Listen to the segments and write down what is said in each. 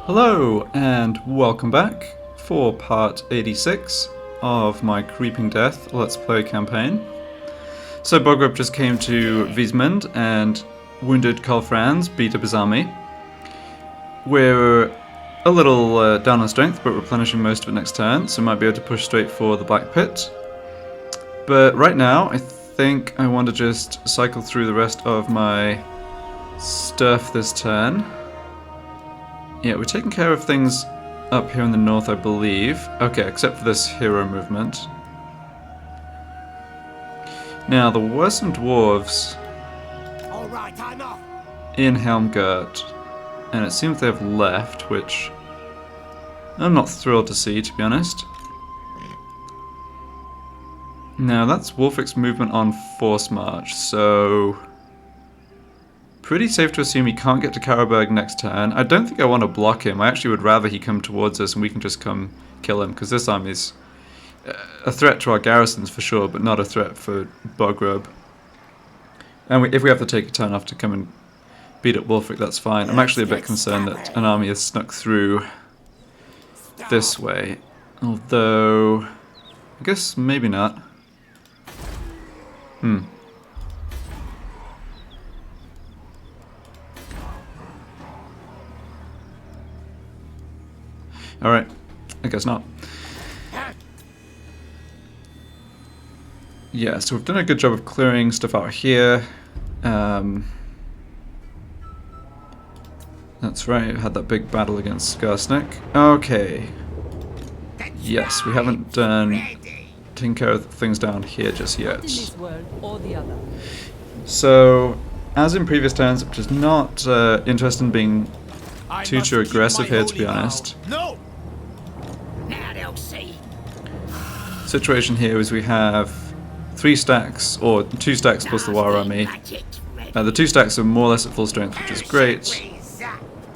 Hello and welcome back for part 86 of my Creeping Death Let's Play campaign. So Bogrub just came to Wiesmund and wounded Karl Franz, beat up his army. We're a little down on strength, but replenishing most of it next turn, so might be able to push straight for the Black Pit. But right now, I think I want to just cycle through the rest of my stuff this turn. Yeah, we're taking care of things up here in the north, I believe. Okay, except for this hero movement. Now, there were some dwarves in Helmgart, and it seems they have left, which I'm not thrilled to see, to be honest. Now, that's Wolfric's movement on Force March, so pretty safe to assume he can't get to Karabberg next turn. I don't think I want to block him. I actually would rather he come towards us and we can just come kill him, because this army's a threat to our garrisons for sure, but not a threat for Bogrub. And if we have to take a turn off to come and beat up Wolfric, that's fine. I'm actually a bit concerned that an army has snuck through this way, although I guess maybe not. Alright, I guess not. Yeah, so we've done a good job of clearing stuff out here. That's right, had that big battle against Skarsnik. Okay. Yes, we haven't taken care of things down here just yet. So, as in previous turns, I'm just not interested in being too aggressive here, to be honest. Situation here is we have 3 stacks, or 2 stacks plus the War Army. The 2 stacks are more or less at full strength, which is great.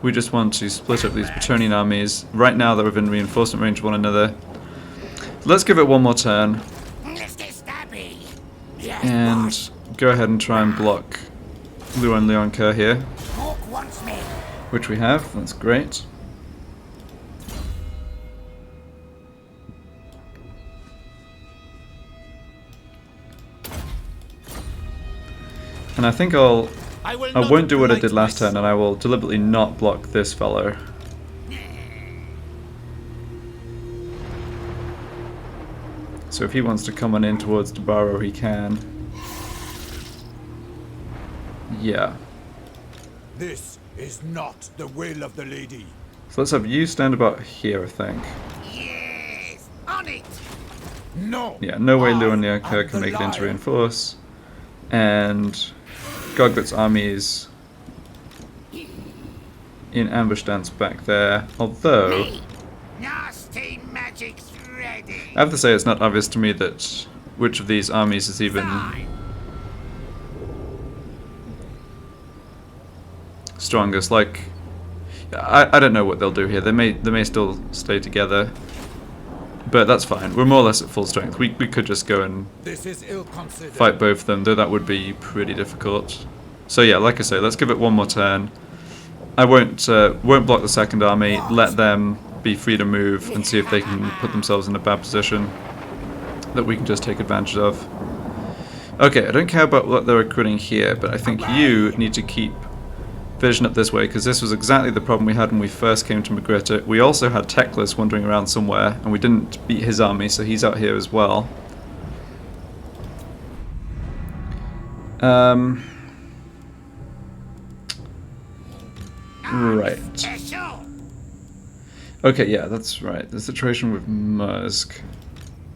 We just want to split up these Bretonnian armies. Right now they're within reinforcement range of one another. Let's give it one more turn. And go ahead and try and block Luan Leonker here. Which we have, that's great. And I think I won't do what I did last turn, and I will deliberately not block this fellow. So if he wants to come on in towards Debarrow, he can. Yeah. This is not the will of the lady. So let's have you stand about here, I think. Yes, on it. No. Yeah, no way Luan Leonker can make it into reinforce. And Gogbit's army is in ambush stance back there, although Nasty magic's ready. I have to say it's not obvious to me that which of these armies is even strongest. Like, I don't know what they'll do here. They may still stay together, but that's fine. We're more or less at full strength. We could just go and fight both of them, though that would be pretty difficult. So yeah, like I say, let's give it one more turn. I won't block the second army. Let them be free to move and see if they can put themselves in a bad position that we can just take advantage of. Okay, I don't care about what they're recruiting here, but I think you need to keep vision up this way, because this was exactly the problem we had when we first came to Magritte. We also had Teclis wandering around somewhere, and we didn't beat his army, so he's out here as well. Right. Okay, yeah, that's right. The situation with Musk.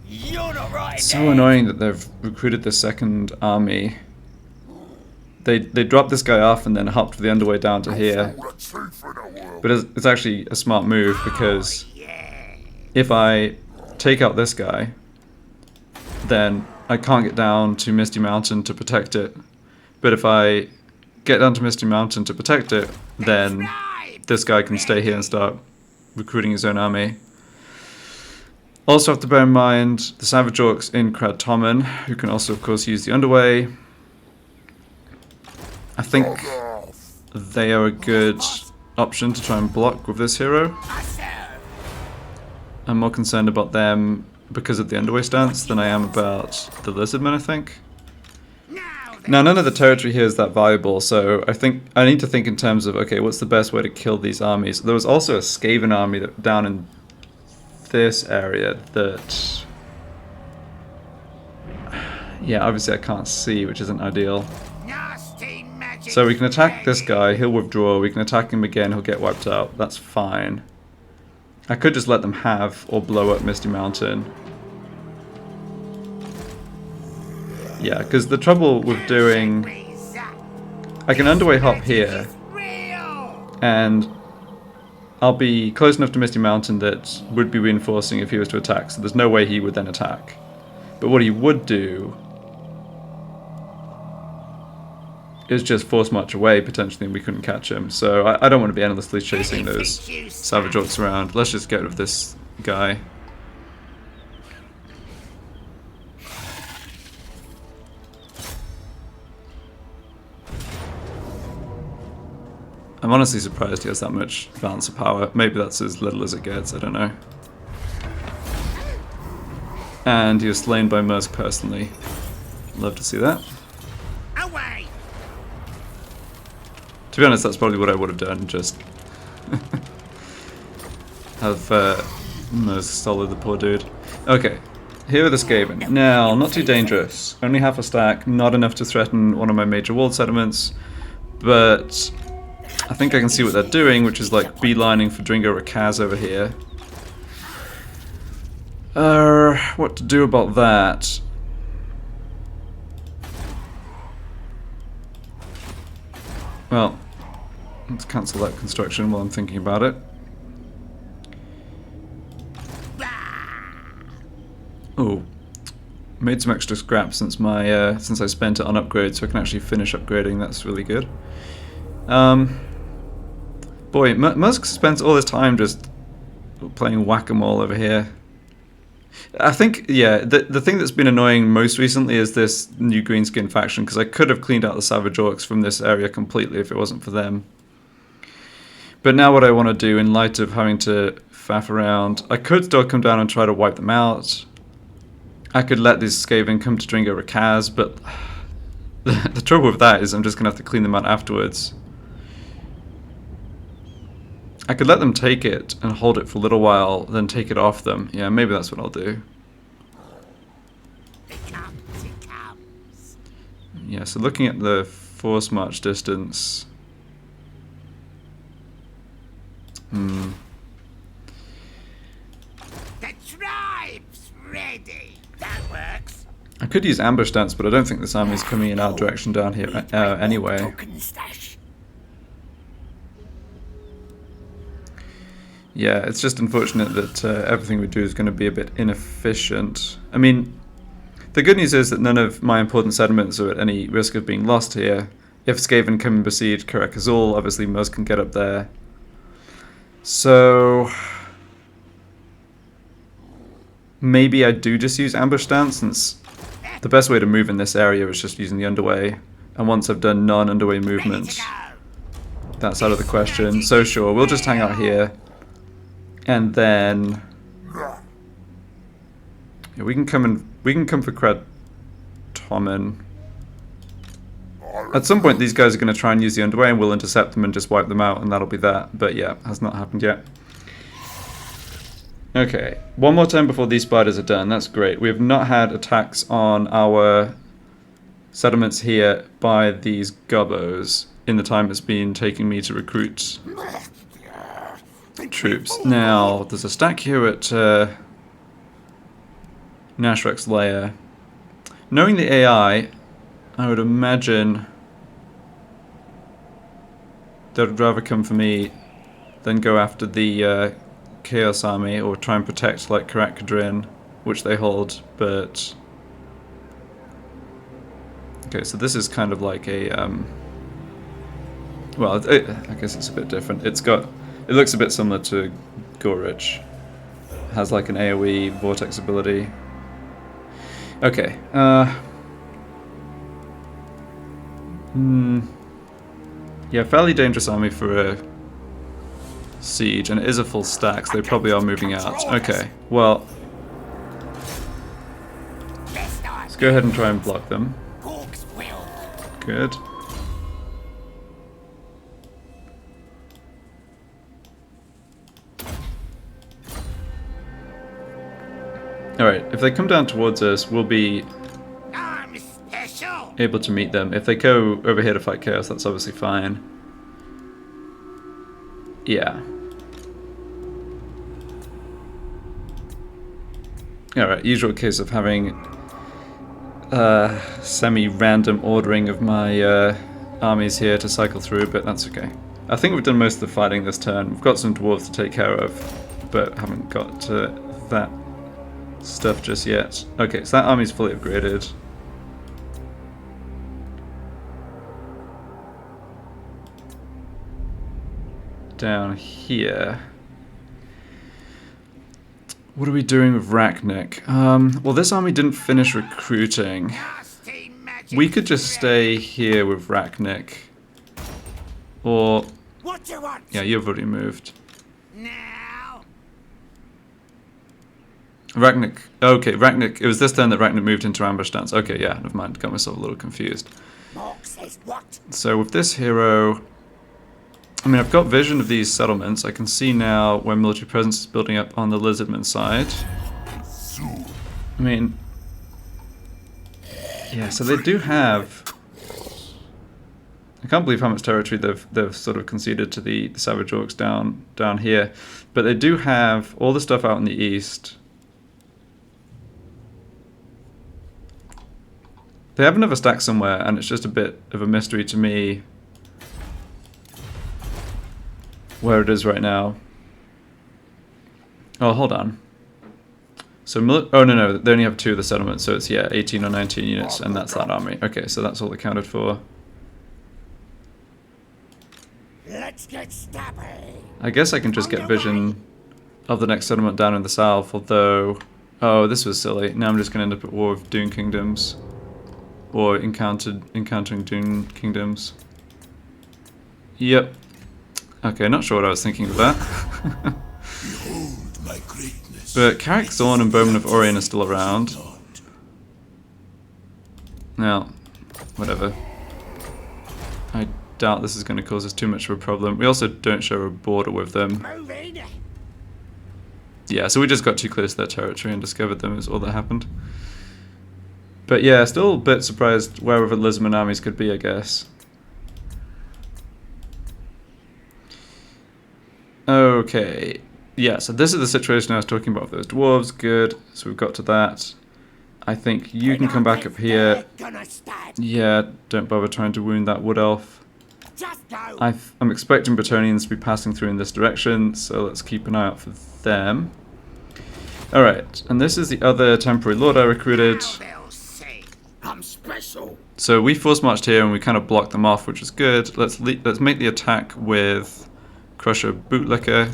It's so annoying that they've recruited the second army. They dropped this guy off and then hopped the underway down to here. But it's actually a smart move, because if I take out this guy, then I can't get down to Misty Mountain to protect it. But if I get down to Misty Mountain to protect it, then this guy can stay here and start recruiting his own army. Also have to bear in mind the Savage Orcs in Krad Tommen, who can also of course use the underway. I think they are a good option to try and block with this hero. I'm more concerned about them because of the underway stance than I am about the lizardmen, I think. Now, none of the territory here is that valuable, so I think I need to think in terms of, okay, what's the best way to kill these armies? There was also a Skaven army that, down in this area that... yeah, obviously I can't see, which isn't ideal. So we can attack this guy, he'll withdraw, we can attack him again, he'll get wiped out, that's fine. I could just let them have or blow up Misty Mountain. Yeah, because the trouble with doing... I can underway hop here, and I'll be close enough to Misty Mountain that would be reinforcing if he was to attack, so there's no way he would then attack. But what he would do is just force march away, potentially, and we couldn't catch him. So I don't want to be endlessly chasing those savage orcs around. Let's just get rid of this guy. I'm honestly surprised he has that much balance of power. Maybe that's as little as it gets, I don't know. And he was slain by Mursk personally. Love to see that. Away. To be honest, that's probably what I would have done, just have Mursk solo the poor dude. Okay, here are the Skaven. Now, not too dangerous. Only half a stack, not enough to threaten one of my major walled settlements, but I think I can see what they're doing, which is like beelining for Dringo Rakaz over here. What to do about that? Well, let's cancel that construction while I'm thinking about it. Oh, made some extra scrap since my since I spent it on upgrades, so I can actually finish upgrading. That's really good. Boy, Musk spends all his time just playing whack-a-mole over here. I think, yeah, the thing that's been annoying most recently is this new greenskin faction, because I could have cleaned out the Savage Orcs from this area completely if it wasn't for them. But now what I want to do, in light of having to faff around, I could still come down and try to wipe them out. I could let these Skaven come to Dringo Rakaz, but the trouble with that is I'm just going to have to clean them out afterwards. I could let them take it and hold it for a little while, then take it off them. Yeah, maybe that's what I'll do. Yeah, so looking at the force march distance... The tribe's ready. That works. I could use ambush stance, but I don't think this army's coming in our direction down here anyway. Yeah, it's just unfortunate that everything we do is going to be a bit inefficient. I mean, the good news is that none of my important settlements are at any risk of being lost here. If Skaven come and besiege Karak Ziflin, obviously most can get up there. So maybe I do just use ambush stance, since the best way to move in this area is just using the underway. And once I've done non-underway movement, that's out of the question. So sure, we'll just hang out here. And then yeah, we can come for Cred Tommen. At some point these guys are going to try and use the underway, and we'll intercept them and just wipe them out, and that'll be that. But yeah, has not happened yet. Okay, one more time before these spiders are done. That's great. We have not had attacks on our settlements here by these gubbos in the time it's been taking me to recruit troops. Now, there's a stack here at Nashrek's lair. Knowing the AI, I would imagine they'd rather come for me than go after the Chaos Army, or try and protect like Karak, which they hold, but... Okay, so this is kind of like a... well, I guess it's a bit different. It looks a bit similar to Gorich. Has like an AoE vortex ability. Okay. Yeah, fairly dangerous army for a siege, and it is a full stack, so they probably are moving out. Okay, well, let's go ahead and try and block them. Good. Alright, if they come down towards us, we'll be able to meet them. If they go over here to fight Chaos, that's obviously fine. Yeah. Alright, usual case of having semi-random ordering of my armies here to cycle through, but that's okay. I think we've done most of the fighting this turn. We've got some dwarves to take care of, but haven't got to that stuff just yet. Okay, so that army's fully upgraded. Down here. What are we doing with Arachnarok? Well, this army didn't finish recruiting. We could just stay here with Arachnarok. Or... yeah, you've already moved. Arachnarok. Okay, Arachnarok. It was this turn that Arachnarok moved into ambush stance. Okay, yeah, never mind. Got myself a little confused. So with this hero... I mean, I've got vision of these settlements. I can see now where military presence is building up on the Lizardman side. I mean... yeah, so they do have... I can't believe how much territory they've sort of conceded to the Savage Orcs down here. But they do have all the stuff out in the east. They have another stack somewhere, and it's just a bit of a mystery to me where it is right now. Oh, hold on. So, oh no, they only have 2 of the settlements, so it's, yeah, 18 or 19 units, and that's that army. Okay, so that's all accounted for. Let's get stabby. I guess I can just get vision of the next settlement down in the south, although... oh, this was silly. Now I'm just going to end up at war with Dune Kingdoms. Or encountering Dune Kingdoms. Yep. Okay, not sure what I was thinking of that. Behold my greatness. But Karak Zorn and Bowman of Orion are still around. Now, whatever. I doubt this is going to cause us too much of a problem. We also don't share a border with them. Yeah, so we just got too close to their territory and discovered them is all that happened. But yeah, still a bit surprised wherever Lizardman armies could be, I guess. Okay, yeah, so this is the situation I was talking about with those dwarves. Good, so we've got to that. I think you can come back up here. Yeah, don't bother trying to wound that wood elf. I'm expecting Bretonnians to be passing through in this direction, so let's keep an eye out for them. Alright, and this is the other temporary lord I recruited. So we force marched here and we kind of blocked them off, which is good. Let's make the attack with Crusher Bootlicker.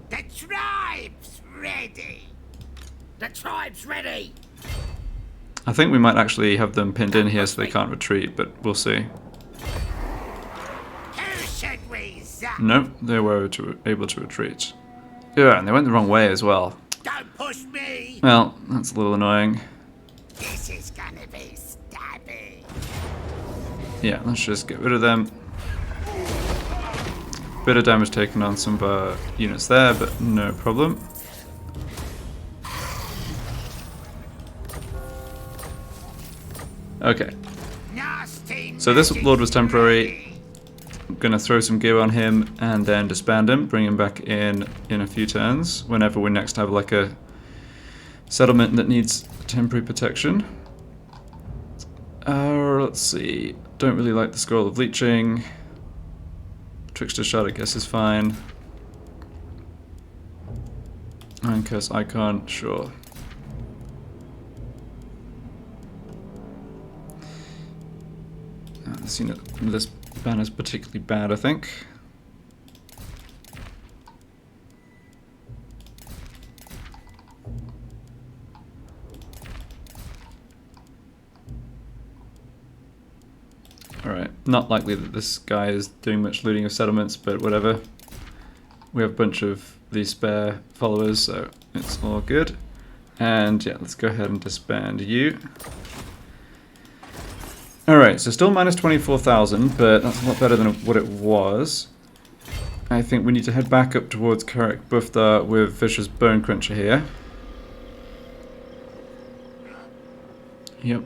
The tribe's ready. The tribe's ready. I think we might actually have them pinned in here so they can't retreat, but we'll see. Who should we zap? Nope, they were able to retreat. Yeah, and they went the wrong way as well. Don't push me. Well, that's a little annoying. This is gonna be stabby. Yeah, let's just get rid of them. Bit of damage taken on some of our units there, but no problem. Okay. So this lord was temporary. I'm gonna throw some gear on him and then disband him, bring him back in a few turns whenever we next have like a settlement that needs temporary protection. Let's see. Don't really like the Scroll of Leeching. Trickster Shard, I guess, is fine. Iron Curse Icon, sure. This banner's particularly bad, I think. Alright, not likely that this guy is doing much looting of settlements, but whatever. we have a bunch of these spare followers, so it's all good. And yeah, let's go ahead and disband you. Alright, so still minus 24,000, but that's a lot better than what it was. I think we need to head back up towards Karak Bufta with Vicious Bone Cruncher here. Yep.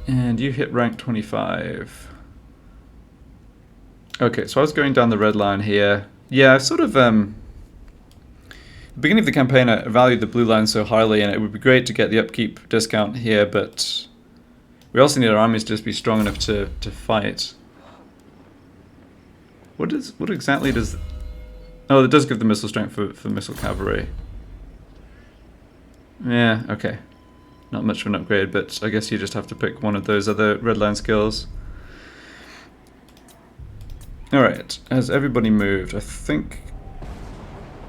And you hit rank 25. Okay, so I was going down the red line here. Yeah, I sort of, the beginning of the campaign I valued the blue line so highly, and it would be great to get the upkeep discount here, but we also need our armies to just be strong enough to fight. What exactly does... Oh, it does give the missile strength for missile cavalry. Yeah, okay. Not much of an upgrade, but I guess you just have to pick one of those other red line skills. Alright, has everybody moved? I think...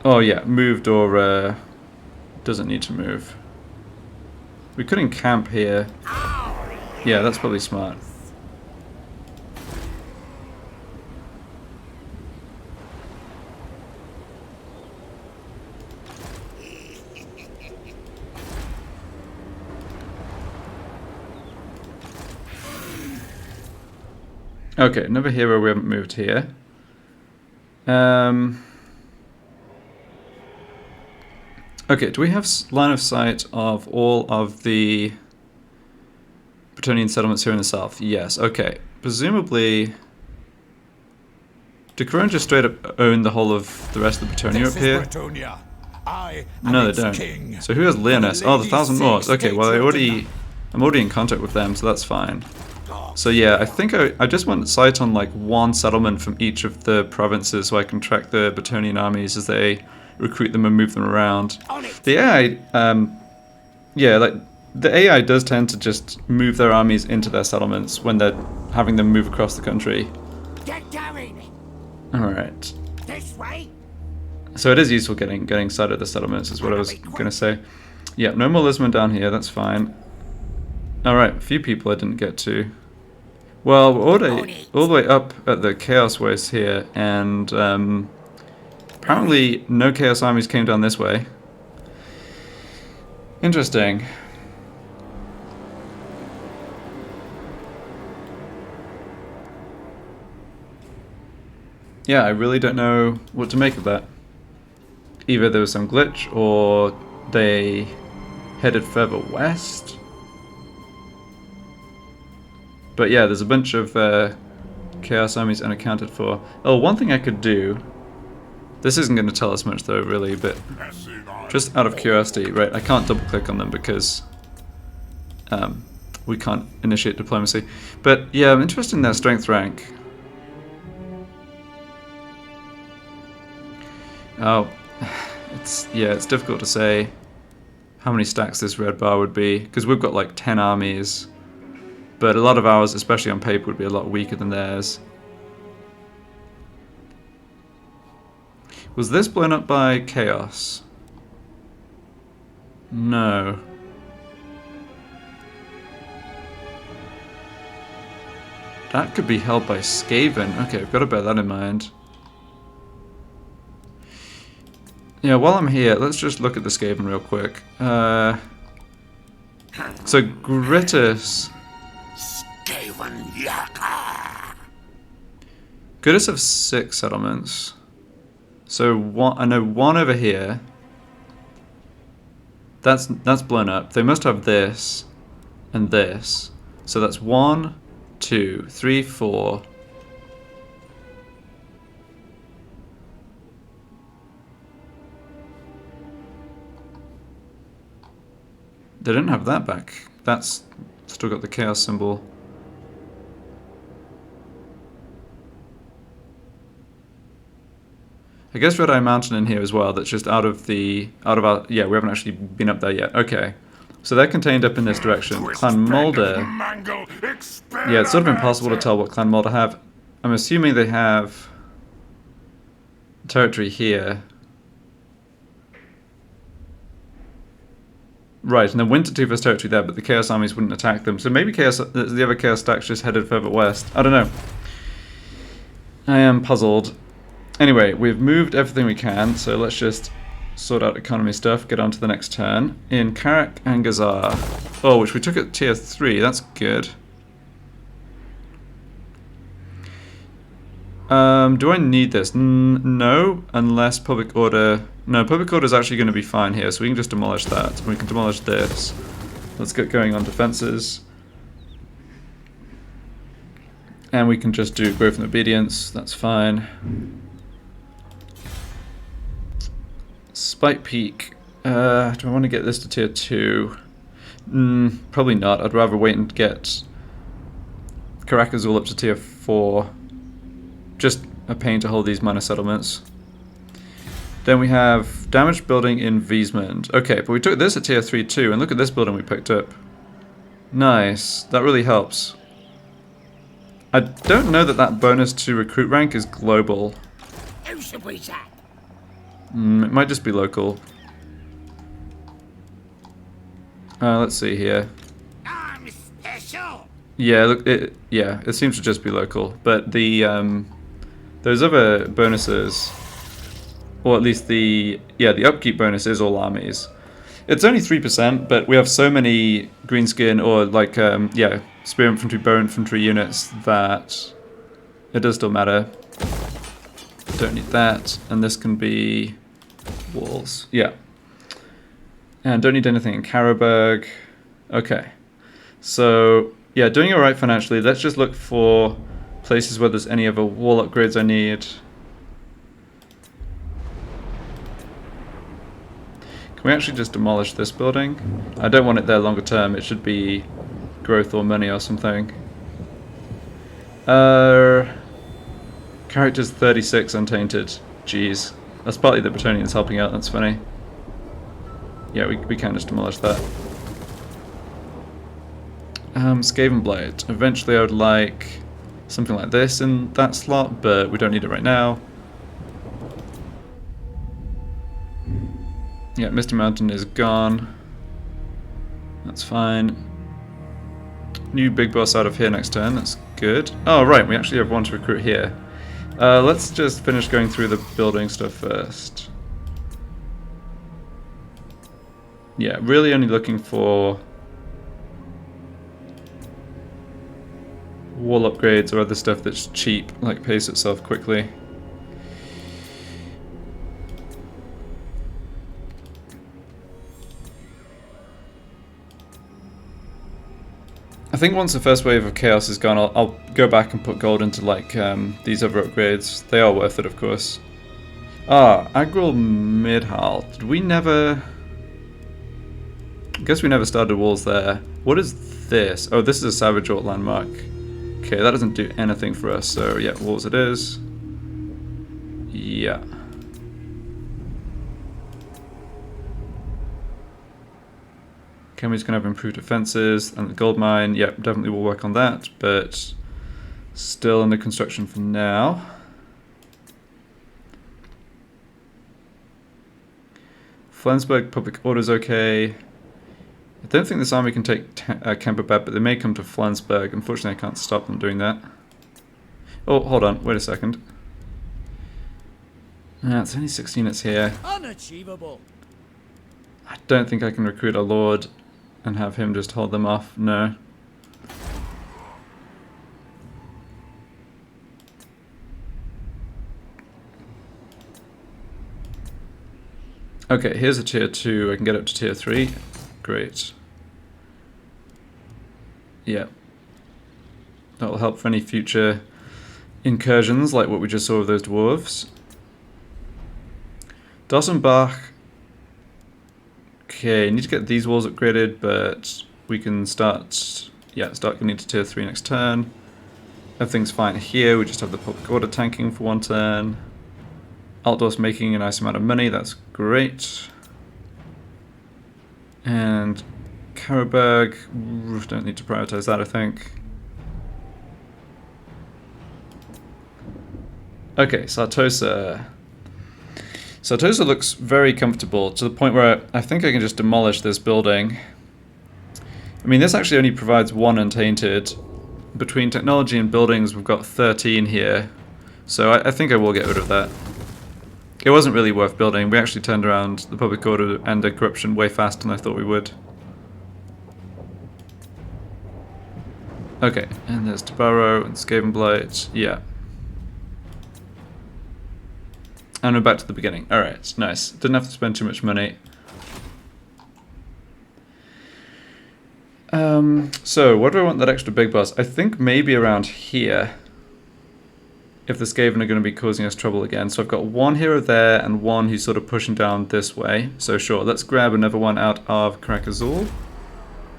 Oh yeah, moved or doesn't need to move. We could encamp here. Yeah, that's probably smart. Okay, another hero we haven't moved here. Okay, do we have line of sight of all of the Bretonnian settlements here in the south? Yes, okay. Presumably... Do Corone just straight up own the whole of the rest of the Bretonnia up here? Bretonnia. No, they don't. King. So who has Leoness? Oh, the Thousand Moors. Okay, well I'm already in contact with them, so that's fine. So yeah, I think I just want sight on like one settlement from each of the provinces so I can track the Bretonnian armies as they recruit them and move them around. The AI, yeah, like the AI does tend to just move their armies into their settlements when they're having them move across the country. Get going! Alright. This way? So it is useful getting sight of the settlements is what I was going to say. Yeah, no more Lisman down here, that's fine. Alright, a few people I didn't get to. Well, we're all the way up at the Chaos Waste here, and apparently no Chaos armies came down this way. Interesting. Yeah, I really don't know what to make of that. Either there was some glitch, or they headed further west. But yeah, there's a bunch of Chaos armies unaccounted for. Oh, one thing I could do... This isn't going to tell us much though, really, but... Just out of curiosity, right, I can't double click on them because... we can't initiate diplomacy. But yeah, I'm interested in their strength rank. Oh, it's difficult to say how many stacks this red bar would be, because we've got like 10 armies. But a lot of ours, especially on paper, would be a lot weaker than theirs. Was this blown up by Chaos? No. That could be held by Skaven. Okay, I've got to bear that in mind. Yeah, while I'm here, let's just look at the Skaven real quick. So Grittus... Grittus have 6 settlements. So I know one over here. That's blown up. They must have this and this. So that's 1, 2, 3, 4. They didn't have that back. That's still got the chaos symbol. I guess Red Eye Mountain in here as well. That's just out of our. Yeah, we haven't actually been up there yet. Okay, so they're contained up in this direction. Clan Mulder. Yeah, it's sort of impossible to tell what Clan Mulder have. I'm assuming they have territory here. Right, and then Wintertooth has territory there, but the Chaos armies wouldn't attack them. So maybe the other Chaos stacks just headed further west. I don't know. I am puzzled. Anyway, we've moved everything we can, so let's just sort out economy stuff, get on to the next turn. In Karak and Gazar. Oh, which we took at tier 3, that's good. Do I need this? No, unless public order... No, public order is actually going to be fine here, so we can just demolish that. We can demolish this. Let's get going on defenses. And we can just do growth and obedience, that's fine. Spike Peak. Do I want to get this to tier 2? Probably not. I'd rather wait and get Karak Ziflin up to tier 4. Just a pain to hold these minor settlements. Then we have damaged building in Wiesmund. Okay, but we took this at tier 3 too, and look at this building we picked up. Nice. That really helps. I don't know that that bonus to recruit rank is global. Who should we attack? It might just be local. Let's see here. I'm special. Yeah, look, it seems to just be local, but the those other bonuses, or at least the upkeep bonus is all armies. It's only 3%, but we have so many greenskin or like spear infantry, bow infantry units that it does still matter. Don't need that, and this can be walls. Yeah, and don't need anything in Karabag. Okay, so yeah, doing alright financially. Let's just look for places where there's any other wall upgrades I need. Can we actually just demolish this building? I don't want it there longer term. It should be growth or money or something. Characters 36 untainted. Jeez. That's partly the Bretonians helping out, that's funny. Yeah, we can just demolish that. Skaven Blade. Eventually I would like something like this in that slot, but we don't need it right now. Yeah, Misty Mountain is gone. That's fine. New big boss out of here next turn, that's good. Oh right, we actually have one to recruit here. Let's just finish going through the building stuff first. Yeah, really only looking for wall upgrades or other stuff that's cheap, like pays itself quickly. I think once the first wave of chaos is gone, I'll go back and put gold into like these other upgrades. They are worth it, of course. Agril Midhal. Did we never... I guess we never started walls there. What is this? Oh, this is a Savage Alt landmark. Okay, that doesn't do anything for us, so yeah, walls it is. Yeah. Kemi's gonna have improved defenses, and the gold mine, yep, definitely will work on that, but still under construction for now. Flensburg public order's okay. I don't think this army can take Kemperbad, but they may come to Flensburg. Unfortunately, I can't stop them doing that. Oh, hold on, wait a second. It's only 6 units here. Unachievable. I don't think I can recruit a lord and have him just hold them off. No. Okay, here's a tier 2. I can get up to tier 3. Great. Yeah. That'll help for any future incursions like what we just saw with those dwarves. Dossenbach. Okay, need to get these walls upgraded, but we can start getting to tier 3 next turn. Everything's fine here, we just have the public order tanking for 1 turn. Altdorf's making a nice amount of money, that's great. And Karabag, don't need to prioritize that, I think. Okay, Sartosa. Sartosa looks very comfortable to the point where I think I can just demolish this building. I mean, this actually only provides 1 untainted. Between technology and buildings, we've got 13 here. So I think I will get rid of that. It wasn't really worth building. We actually turned around the public order and the corruption way faster than I thought we would. Okay, and there's Tabaro and Skavenblight. Yeah. And we're back to the beginning. Alright, nice. Didn't have to spend too much money. So, what do I want that extra big boss? I think maybe around here. If the Skaven are going to be causing us trouble again. So I've got 1 hero there and 1 who's sort of pushing down this way. So sure, let's grab another one out of Karak Ziflin.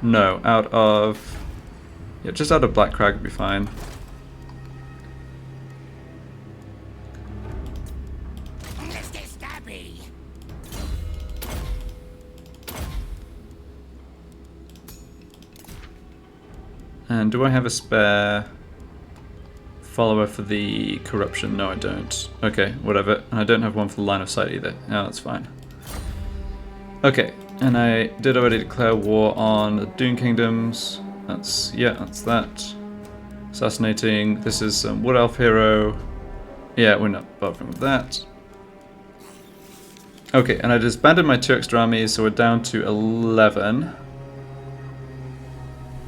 No, out of... Yeah, just out of Black Crag would be fine. Mr. Stabby. And do I have a spare follower for the corruption? No, I don't. Okay, whatever. And I don't have one for the line of sight either. No, that's fine. Okay, and I did already declare war on the Dune Kingdoms. That's, yeah, that's that. Assassinating. This is some Wood Elf hero. Yeah, we're not bothering with that. Okay, and I disbanded my 2 extra armies, so we're down to 11.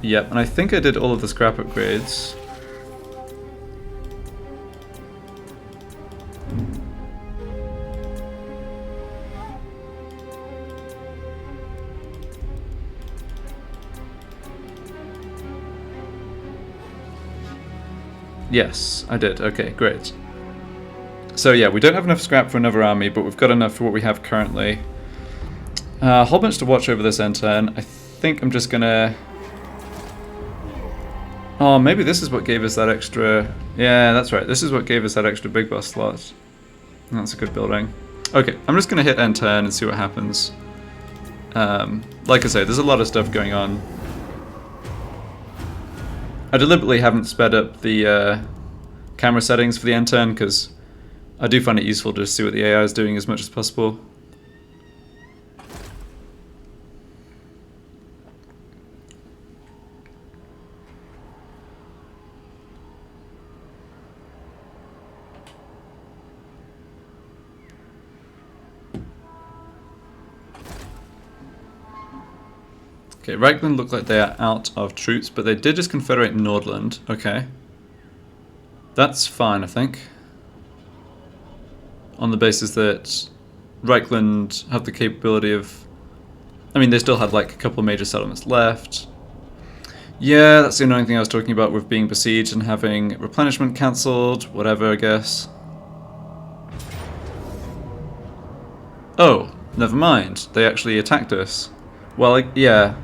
Yep, and I think I did all of the scrap upgrades. Yes, I did. Okay, great. So yeah, we don't have enough scrap for another army, but we've got enough for what we have currently. A whole bunch to watch over this end turn. I think I'm just gonna... Oh, maybe this is what gave us that extra... Yeah, that's right. This is what gave us that extra big boss slot. That's a good building. Okay, I'm just gonna hit end turn and see what happens. Like I say, there's a lot of stuff going on. I deliberately haven't sped up the camera settings for the end turn because I do find it useful to see what the AI is doing as much as possible. Okay, Reichland look like they are out of troops, but they did just confederate Nordland. Okay. That's fine, I think. On the basis that Reichland have the capability of... I mean, they still had like a couple of major settlements left. Yeah, that's the annoying thing I was talking about with being besieged and having replenishment cancelled. Whatever, I guess. Oh, never mind. They actually attacked us. Well, like, yeah.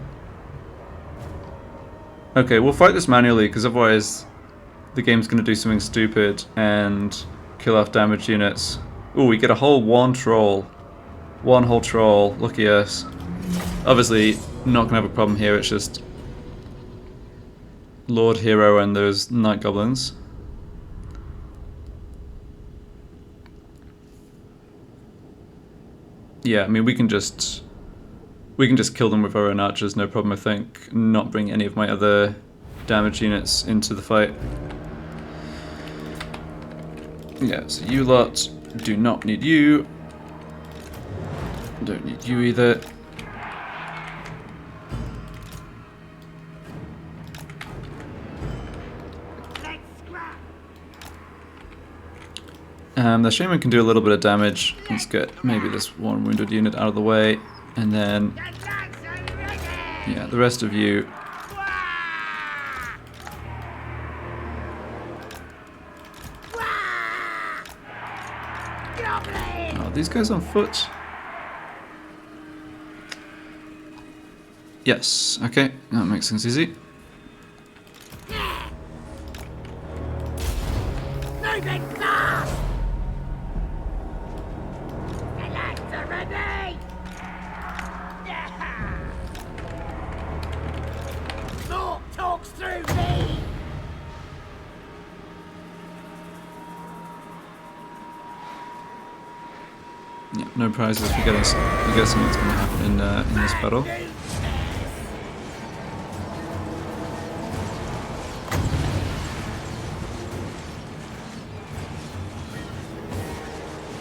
Okay, we'll fight this manually, because otherwise the game's going to do something stupid and kill off damaged units. Ooh, we get a whole 1 troll. 1 whole troll. Lucky us. Obviously, not going to have a problem here, it's just Lord Hero and those Night Goblins. Yeah, I mean, we can just kill them with our own archers, no problem, I think. Not bring any of my other damage units into the fight. Yeah, so you lot do not need you. Don't need you either. The shaman can do a little bit of damage. Let's get maybe this 1 wounded unit out of the way. And then, yeah, the rest of you. Oh, these guys on foot? Yes, okay, that makes things easy. Yeah, no prizes. I'm guessing what's going to happen in this battle.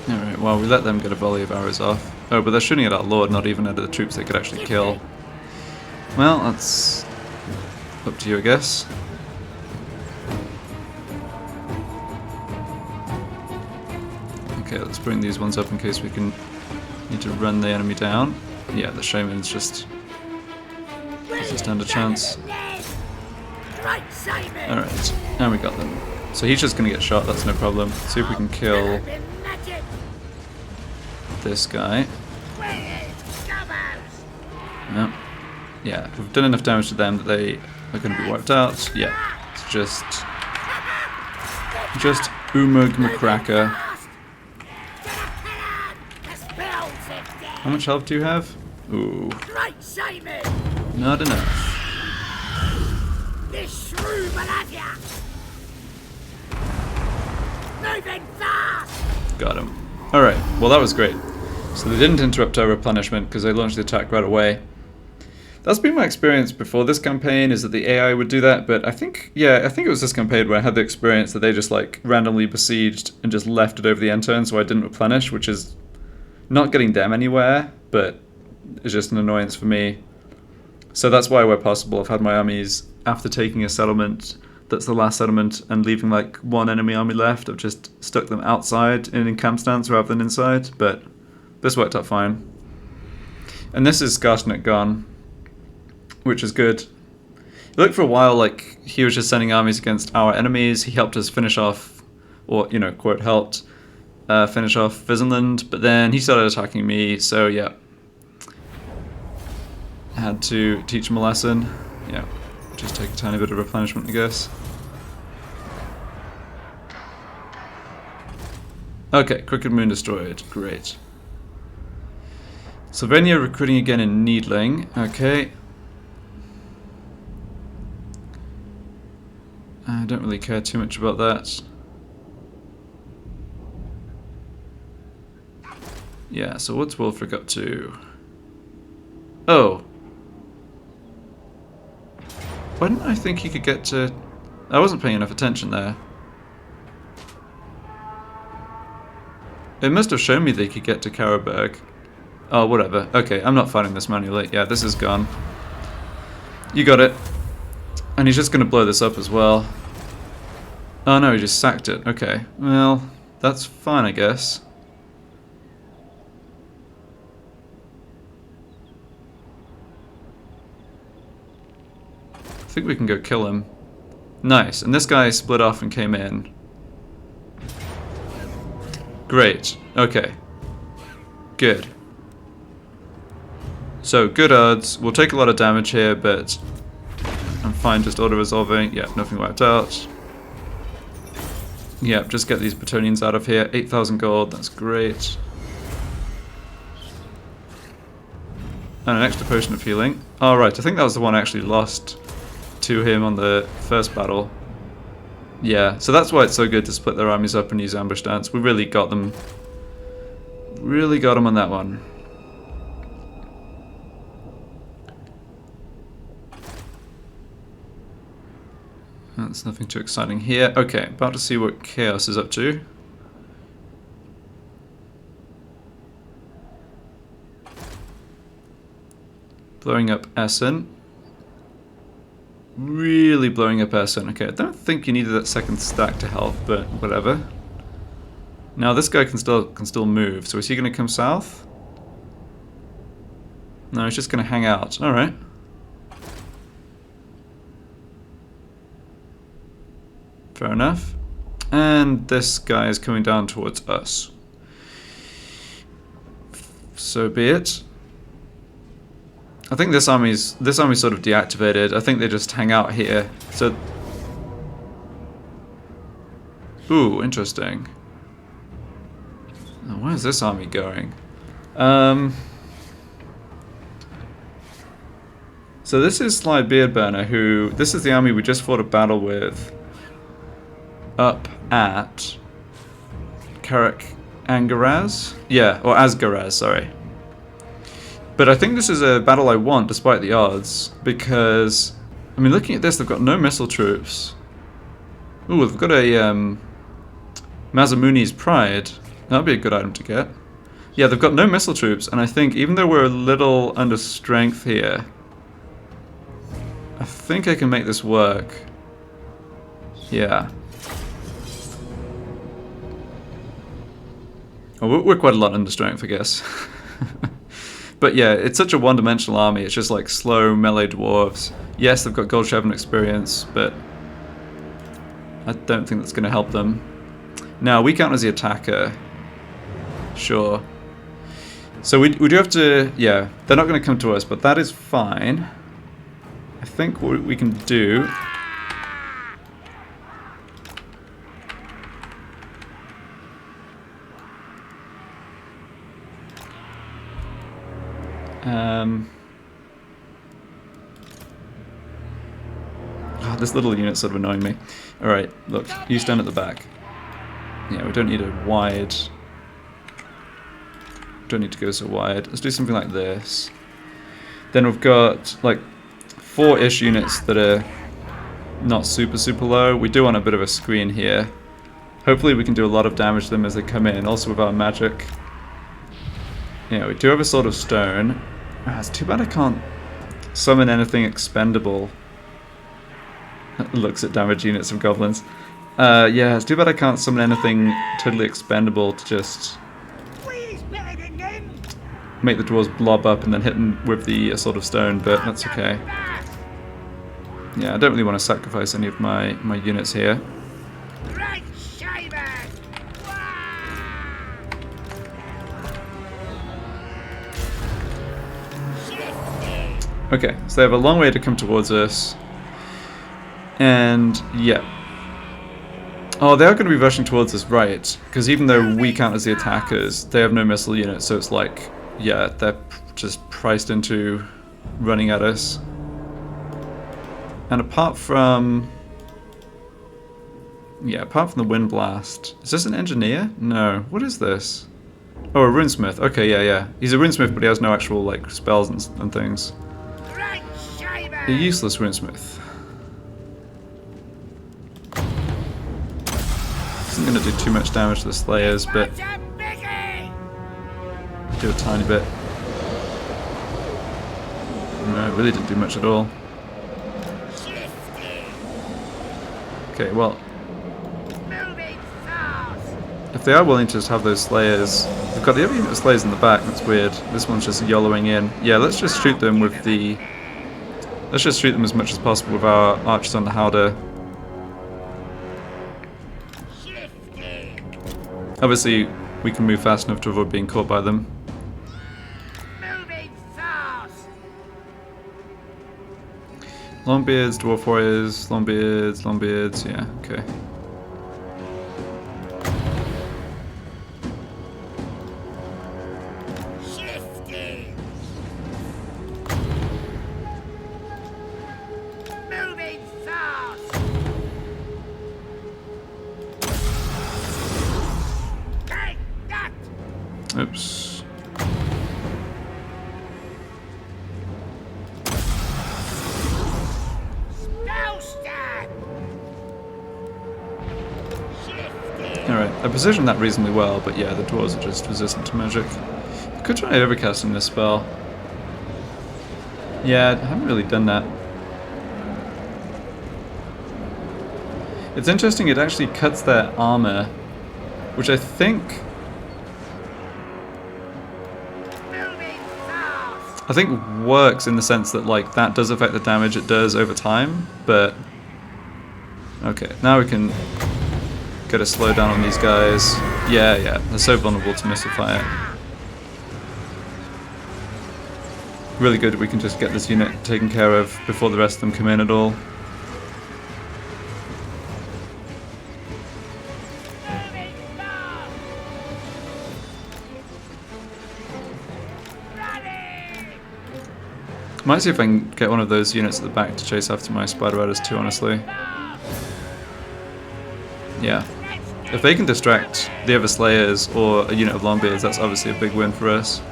Alright, well, we let them get a volley of arrows off. Oh, but they're shooting at our lord, not even at the troops they could actually kill. Well, that's up to you, I guess. Okay, let's bring these ones up in case we need to run the enemy down. Yeah, the shaman's just stand a chance. Alright, and we got them. So he's just gonna get shot, that's no problem. Let's see if we can kill this guy. No. Yeah, we've done enough damage to them that they are going to be wiped out. Yeah, it's just Umug McCracker. How much health do you have? Ooh, not enough. Got him. Alright, well that was great. So they didn't interrupt our replenishment because they launched the attack right away. That's been my experience before this campaign, is that the AI would do that, but I think it was this campaign where I had the experience that they just like randomly besieged and just left it over the end turn, so I didn't replenish, which is not getting them anywhere, but it's just an annoyance for me. So that's why, where possible, I've had my armies, after taking a settlement that's the last settlement and leaving like one enemy army left, I've just stuck them outside in camp stance rather than inside, but this worked out fine. And this is Garrisons gone, which is good. It looked for a while like he was just sending armies against our enemies. He helped us finish off, or, you know, quote, helped finish off Visenland, but then he started attacking me, so yeah. I had to teach him a lesson. Yeah, just take a tiny bit of replenishment, I guess. Okay, Crooked Moon destroyed. Great. Sylvania recruiting again in Needling. Okay. I don't really care too much about that. Yeah, so what's Wolfric up to? Oh. Why didn't I think he could get to... I wasn't paying enough attention there. It must have shown me they could get to Karaberg. Oh, whatever. Okay, I'm not fighting this manually. Yeah, this is gone. You got it. And he's just going to blow this up as well. Oh no, he just sacked it. Okay, well, that's fine, I guess. I think we can go kill him. Nice, and this guy split off and came in. Great, okay. Good. So, good odds. We'll take a lot of damage here, but I'm fine just auto-resolving. Yeah, nothing wiped out. Yeah, just get these Bretonnians out of here. 8,000 gold, that's great. And an extra potion of healing. Alright, I think that was the one I actually lost to him on the first battle. Yeah, so that's why it's so good to split their armies up and use ambush dance. We really got them. Really got them on that one. That's nothing too exciting here. Okay, about to see what Chaos is up to. Blowing up Essen. Really blowing up Essen. Okay, I don't think you needed that second stack to help, but whatever. Now this guy can still move. So is he going to come south? No, he's just going to hang out. All right. Fair enough. And this guy is coming down towards us. So be it. I think this army's sort of deactivated. I think they just hang out here. So, ooh, interesting. Oh, where's this army going? So this is Sly Beardburner, who this is the army we just fought a battle with up at Karak Angaraz? Yeah, or Asgaraz, sorry. But I think this is a battle I want, despite the odds, because, I mean, looking at this, they've got no missile troops. Ooh, they've got a Masamuni's Pride. That would be a good item to get. Yeah, they've got no missile troops, and I think even though we're a little under strength here, I think I can make this work. Yeah. Oh, we're quite a lot under strength, I guess. But yeah, it's such a one-dimensional army. It's just like slow melee dwarves. Yes, they've got Gold Shaman experience, but I don't think that's going to help them. Now, we count as the attacker. Sure. So we do have to... Yeah, they're not going to come to us, but that is fine. I think what we can do... Oh, this little unit's sort of annoying me. Alright, look, you stand at the back. Yeah, we don't need a wide... Don't need to go so wide. Let's do something like this. Then we've got, like, 4-ish units that are not super low. We do want a bit of a screen here. Hopefully we can do a lot of damage to them as they come in, also with our magic. Yeah, we do have a Sword of Stone. Ah, it's too bad I can't summon anything expendable. Looks at damage units of goblins. Yeah, it's too bad I can't summon anything totally expendable to just make the dwarves blob up and then hit them with the Sword of Stone, but that's okay. Yeah, I don't really want to sacrifice any of my units here. Okay, so they have a long way to come towards us. And, yeah. Oh, they are going to be rushing towards us, right. Because even though we count as the attackers, they have no missile units, so it's like, yeah, they're just priced into running at us. And apart from... Yeah, apart from the Wind Blast... Is this an engineer? No. What is this? Oh, a runesmith. Okay, yeah. He's a runesmith, but he has no actual, like, spells and things. A useless runesmith. Isn't going to do too much damage to the Slayers, but do a tiny bit. No, it really didn't do much at all. Okay, well, if they are willing to just have those Slayers, we've got the other unit of Slayers in the back. That's weird. This one's just YOLOing in. Yeah, let's just shoot them with the. Let's just shoot them as much as possible with our archers on the Howder. Obviously, we can move fast enough to avoid being caught by them. Longbeards, dwarf warriors, longbeards, yeah, okay. Oops. Alright, I positioned that reasonably well, but yeah, the dwarves are just resistant to magic. I could try overcasting this spell. Yeah, I haven't really done that. It's interesting, it actually cuts their armor, which I think works in the sense that, like, that does affect the damage it does over time, but okay, now we can get a slowdown on these guys. Yeah, they're so vulnerable to missile fire. Really good, we can just get this unit taken care of before the rest of them come in at all. Might see if I can get one of those units at the back to chase after my Spider Riders too, honestly. Yeah. If they can distract the other Slayers or a unit of Longbeards, that's obviously a big win for us.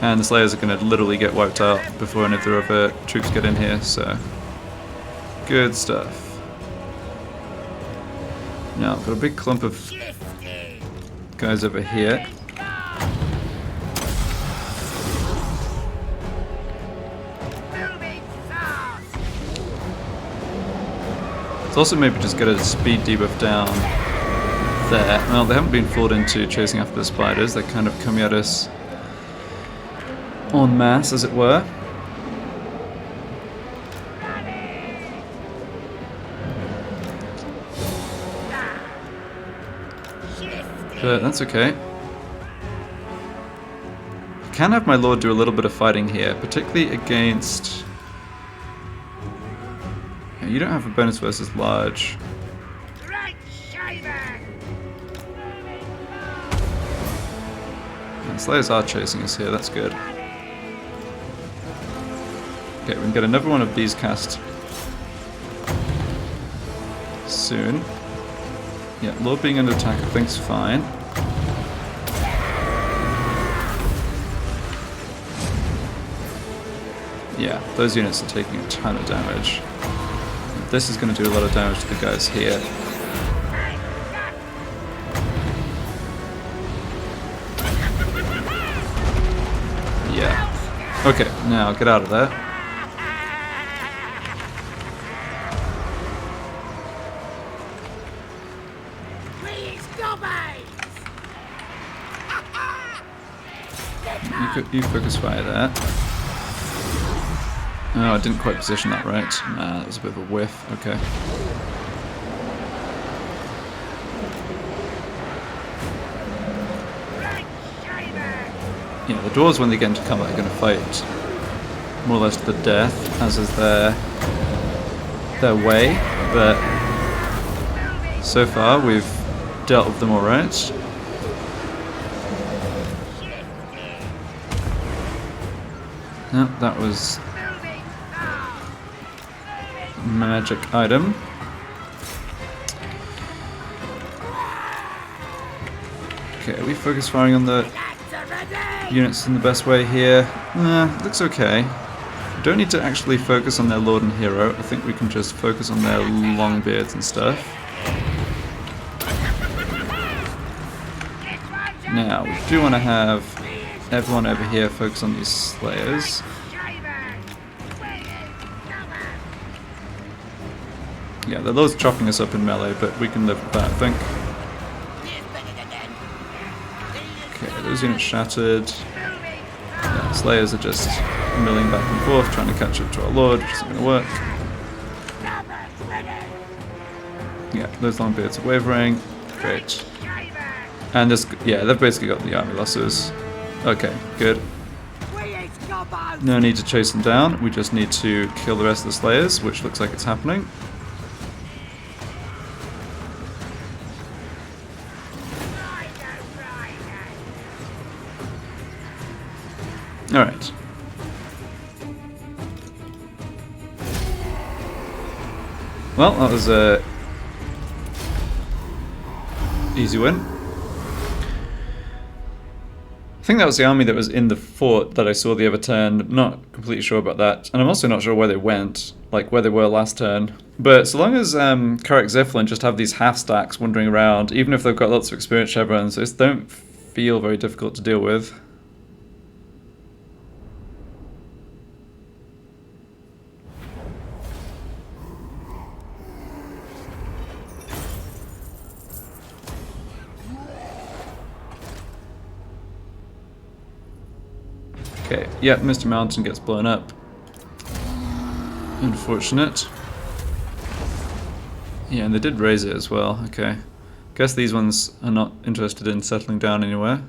And the Slayers are going to literally get wiped out before any of their other troops get in here, so good stuff. Now, I've got a big clump of guys over here. Let's also maybe just get a speed debuff down there. Well, they haven't been fooled into chasing after the spiders. They're kind of coming at us en masse, as it were. But that's okay. I can have my lord do a little bit of fighting here, particularly against... You don't have a bonus versus large. And Slayers are chasing us here, that's good. Okay, we can get another one of these cast soon. Yeah, Lord being under attack I think's fine. Yeah, those units are taking a ton of damage. This is going to do a lot of damage to the guys here. Yeah. Okay, now get out of there. You focus fire there. Oh, I didn't quite position that right. Nah, that was a bit of a whiff. Okay. Yeah, the dwarves, when they get into combat, are going to fight more or less to the death, as is their way. But so far, we've dealt with them all right. No, that was magic item. Okay, are we focus firing on the units in the best way here? Looks okay. We don't need to actually focus on their lord and hero. I think we can just focus on their long beards and stuff. Now, we do want to have everyone over here focus on these Slayers. Yeah, the Lord's chopping us up in melee, but we can live with that, I think. Okay, those units shattered. Yeah, Slayers are just milling back and forth, trying to catch up to our Lord, which isn't going to work. Yeah, those Longbeards are wavering. Great. And this, yeah, they've basically got the army losses. Okay, good. No need to chase them down, we just need to kill the rest of the Slayers, which looks like it's happening. Alright. Well, that was a easy win. I think that was the army that was in the fort that I saw the other turn. Not completely sure about that. And I'm also not sure where they went, like where they were last turn. But so long as Karak Ziflin just have these half stacks wandering around, even if they've got lots of experienced chevrons, they just don't feel very difficult to deal with. Okay, yeah, Mr. Mountain gets blown up. Unfortunate. Yeah, and they did raise it as well, okay. Guess these ones are not interested in settling down anywhere.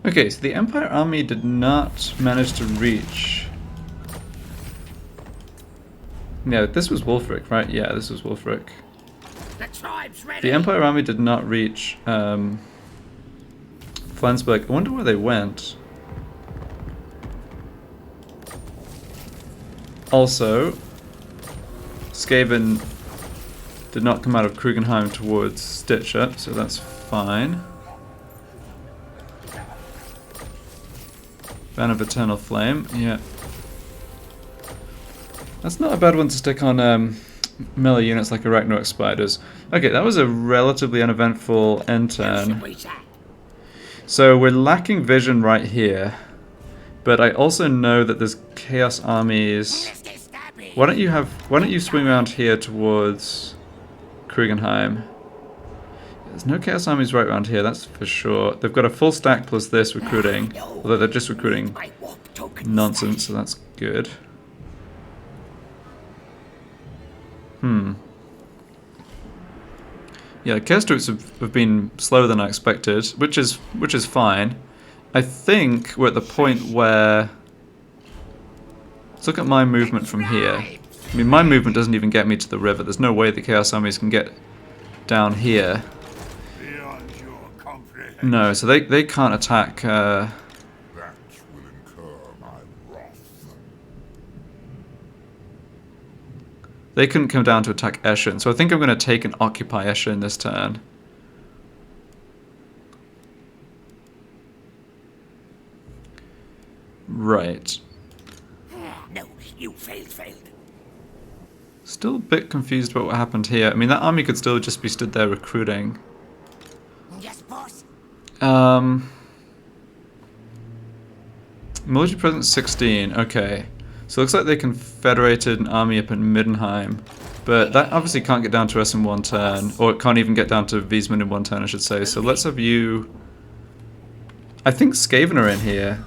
Okay, so the Empire army did not manage to reach Yeah, this was Wulfric, right? Yeah, this was Wulfric. The tribe's ready. The Empire army did not reach Flensburg. I wonder where they went. Also, Skaven did not come out of Krugenheim towards Stitcher, so that's fine. Ban of Eternal Flame, yeah. That's not a bad one to stick on melee units like Arachnarok Spiders. Okay, that was a relatively uneventful end turn. So we're lacking vision right here. But I also know that there's Chaos armies. Why don't you swing around here towards Krugenheim? There's no Chaos armies right around here, that's for sure. They've got a full stack plus this recruiting. Although they're just recruiting nonsense, so that's good. Yeah, Chaos troops have been slower than I expected, which is fine. I think we're at the point where... Let's look at my movement from here. I mean, my movement doesn't even get me to the river. There's no way the Chaos armies can get down here. No, so they can't attack... They couldn't come down to attack Eschen, so I think I'm going to take and occupy Eschen this turn. Right. No, you failed. Still a bit confused about what happened here. I mean, that army could still just be stood there recruiting. Yes, boss. Military presence 16, okay. So it looks like they confederated an army up in Middenheim. But that obviously can't get down to us in one turn. Or it can't even get down to Wiesman in one turn, I should say. So let's have you... I think Skaven are in here.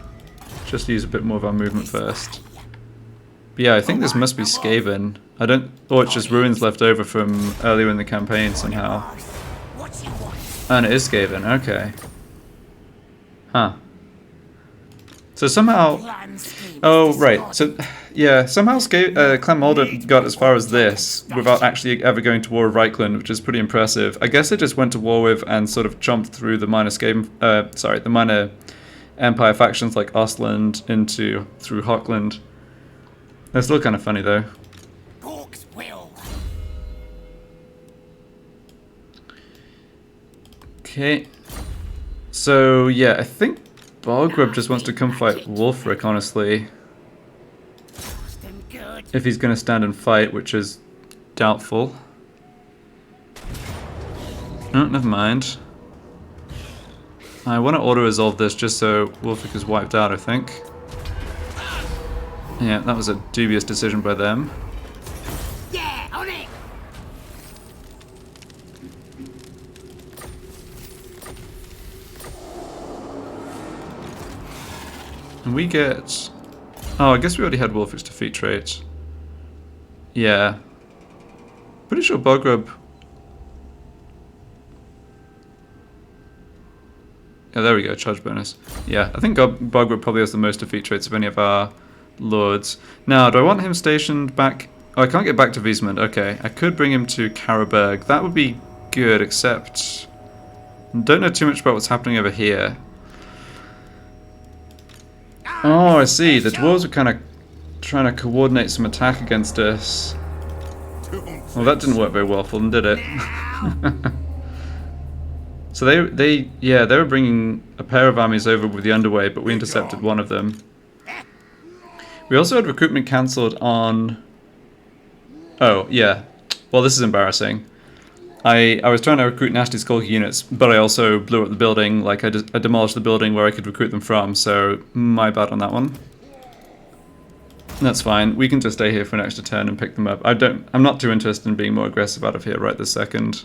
Just use a bit more of our movement first. But yeah, I think this must be Skaven. I don't... Or it's just ruins left over from earlier in the campaign somehow. And it is Skaven, okay. Huh. So somehow... Oh, right. So, yeah, somehow Clem Mulder got as far as this without actually ever going to war with Reichland, which is pretty impressive. I guess they just went to war with and sort of chomped through the minor the minor Empire factions like Ostland through Hochland. That's still kind of funny, though. Okay. So, yeah, I think Balgrub just wants to come fight Wulfric, honestly. If he's going to stand and fight, which is doubtful. No, never mind. I want to auto-resolve this just so Wulfric is wiped out, I think. Yeah, that was a dubious decision by them. Yeah, on it. And we get... Oh, I guess we already had Wulfric's defeat trait. Yeah. Pretty sure Bogrub... Yeah, there we go, charge bonus. Yeah, I think Bogrub probably has the most defeat traits of any of our lords. Now, do I want him stationed back... Oh, I can't get back to Wiesmund. Okay, I could bring him to Karaberg. That would be good, except... Don't know too much about what's happening over here. Oh, I see. The dwarves were kind of trying to coordinate some attack against us. Well, that didn't work very well for them, did it? So they were bringing a pair of armies over with the underway, but we intercepted one of them. We also had recruitment cancelled on... Oh, yeah. Well, this is embarrassing. I was trying to recruit nasty Skulker units, but I also blew up the building. Like, I demolished the building where I could recruit them from, so my bad on that one. That's fine. We can just stay here for an extra turn and pick them up. I'm not too interested in being more aggressive out of here right this second.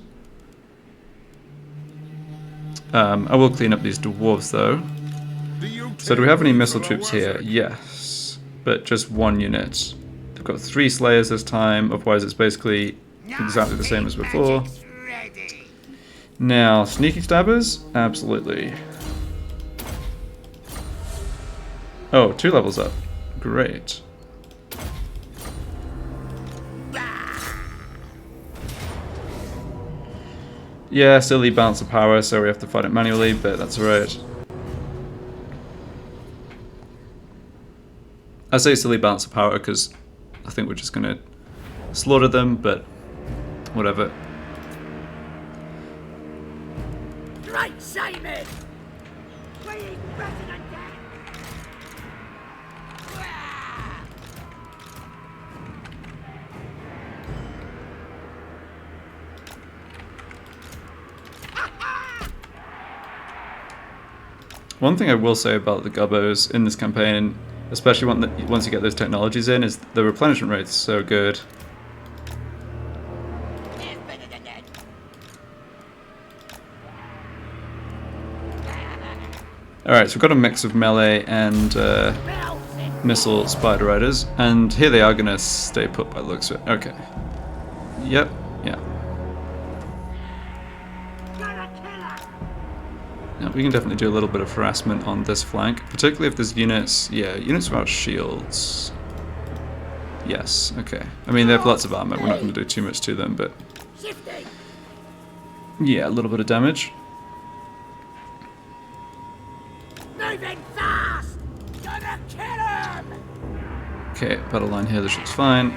I will clean up these dwarves, though. So do we have any missile troops here? Yes, but just one unit. They've got 3 Slayers this time, otherwise it's basically exactly the same as before. Now, sneaky stabbers? Absolutely. Oh, 2 levels up. Great. Yeah, silly balance of power, so we have to fight it manually, but that's alright. I say silly balance of power because I think we're just going to slaughter them, but whatever. Great Shaman! We eat better than that! One thing I will say about the Gubbos in this campaign, especially once you get those technologies in, is the replenishment rate is so good. Alright, so we've got a mix of melee and missile Spider Riders, and here they are going to stay put by the looks of it. Okay. Yep, yeah. Now, we can definitely do a little bit of harassment on this flank, particularly if there's units, yeah, units without shields. Yes, okay. I mean, they have lots of armor, we're not going to do too much to them, but yeah, a little bit of damage. Moving fast! Gonna kill him! Okay, battle line here, this looks fine.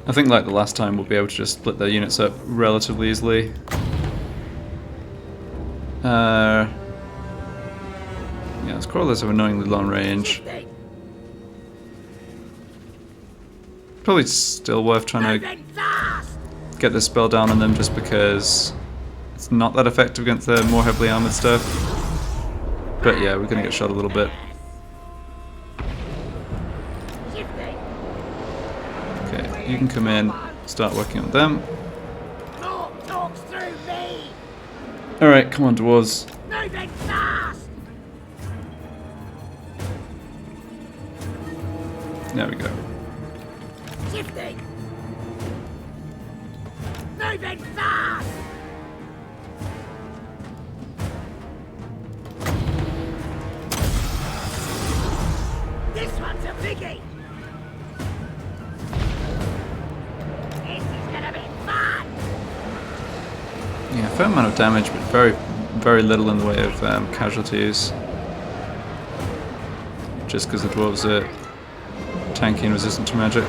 I think like the last time we'll be able to just split their units up relatively easily. Yeah, those crawlers have annoyingly long range. Probably still worth trying to get this spell down on them just because it's not that effective against the more heavily armored stuff. But yeah, we're gonna get shot a little bit. Okay, you can come in, start working on them. Alright, come on, dwarves. Moving fast! There we go. Shifting! Moving fast! This one's a biggie! This is gonna be fun! Yeah, a fair amount of damage, but very little in the way of casualties. Just because the dwarves are tanky and resistant to magic.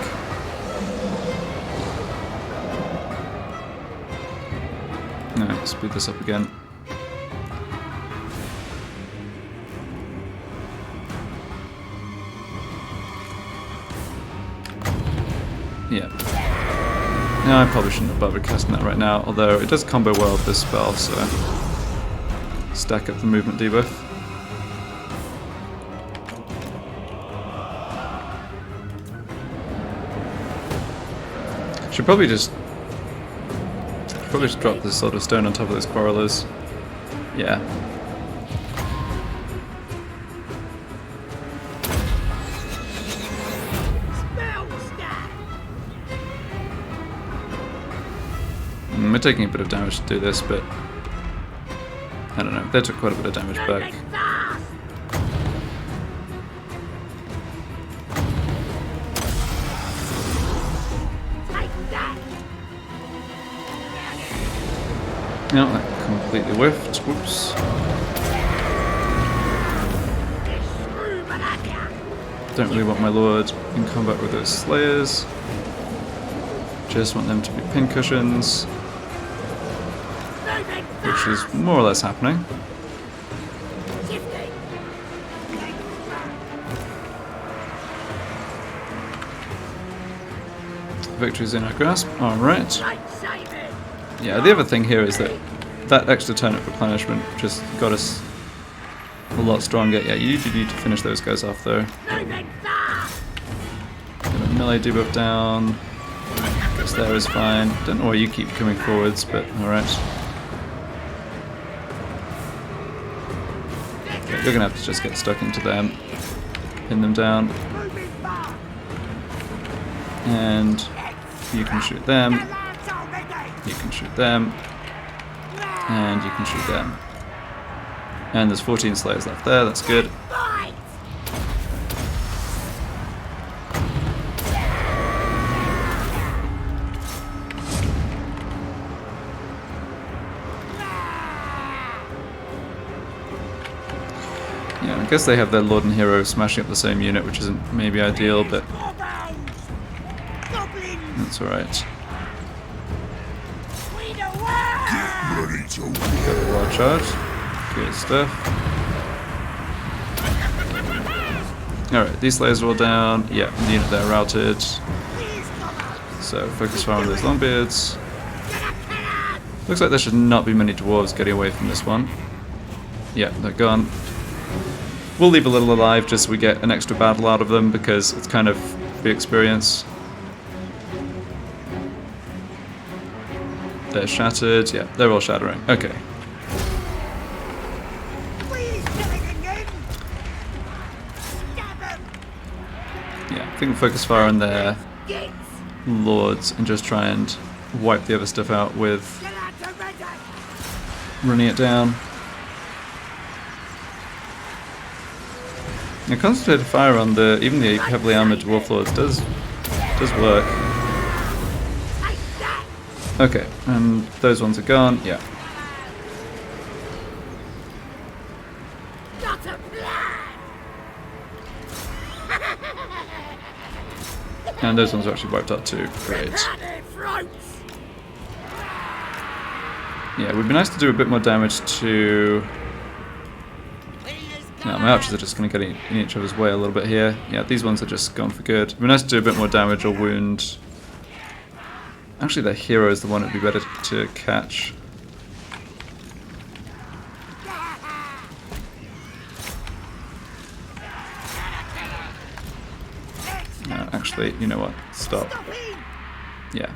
Alright, speed this up again. Yeah. No, I probably shouldn't have bothered casting that right now, although it does combo well with this spell, so stack up the movement debuff. Should probably just drop this sort of stone on top of those quarrelers. Yeah. We're taking a bit of damage to do this, but I don't know. They took quite a bit of damage back. No, that completely whiffed. Whoops. Don't really want my lord in combat with those slayers. Just want them to be pincushions. Which is more or less happening. Victory's in our grasp. Alright. Yeah, the other thing here is that extra turn of replenishment just got us a lot stronger. Yeah, you do need to finish those guys off though. Get a melee debuff down. Guess there is fine. Don't know why you keep coming forwards, but alright. You're gonna have to just get stuck into them, pin them down, and you can shoot them, you can shoot them, and you can shoot them. And there's 14 slayers left there, that's good. guess they have their Lord and Hero smashing up the same unit, which isn't maybe ideal, but that's alright. Got the wild charge. Good stuff. Alright, these slayers are all down. Yeah, the unit there routed. So focus fire on those longbeards. Looks like there should not be many dwarves getting away from this one. Yeah, they're gone. We'll leave a little alive just so we get an extra battle out of them because it's kind of the experience. They're shattered. Yeah, they're all shattering. Okay. Yeah, I think we'll focus fire on their lords and just try and wipe the other stuff out with running it down. Yeah, concentrated fire on even the heavily armored dwarf lords does work. Okay, and those ones are gone. Yeah. And those ones are actually wiped out too. Great. Yeah, it would be nice to do a bit more damage to... No, my archers are just going to get in each other's way a little bit here. Yeah, these ones are just gone for good. It would be nice to do a bit more damage or wound. Actually, the hero is the one it would be better to catch. Actually, you know what? Stop. Yeah.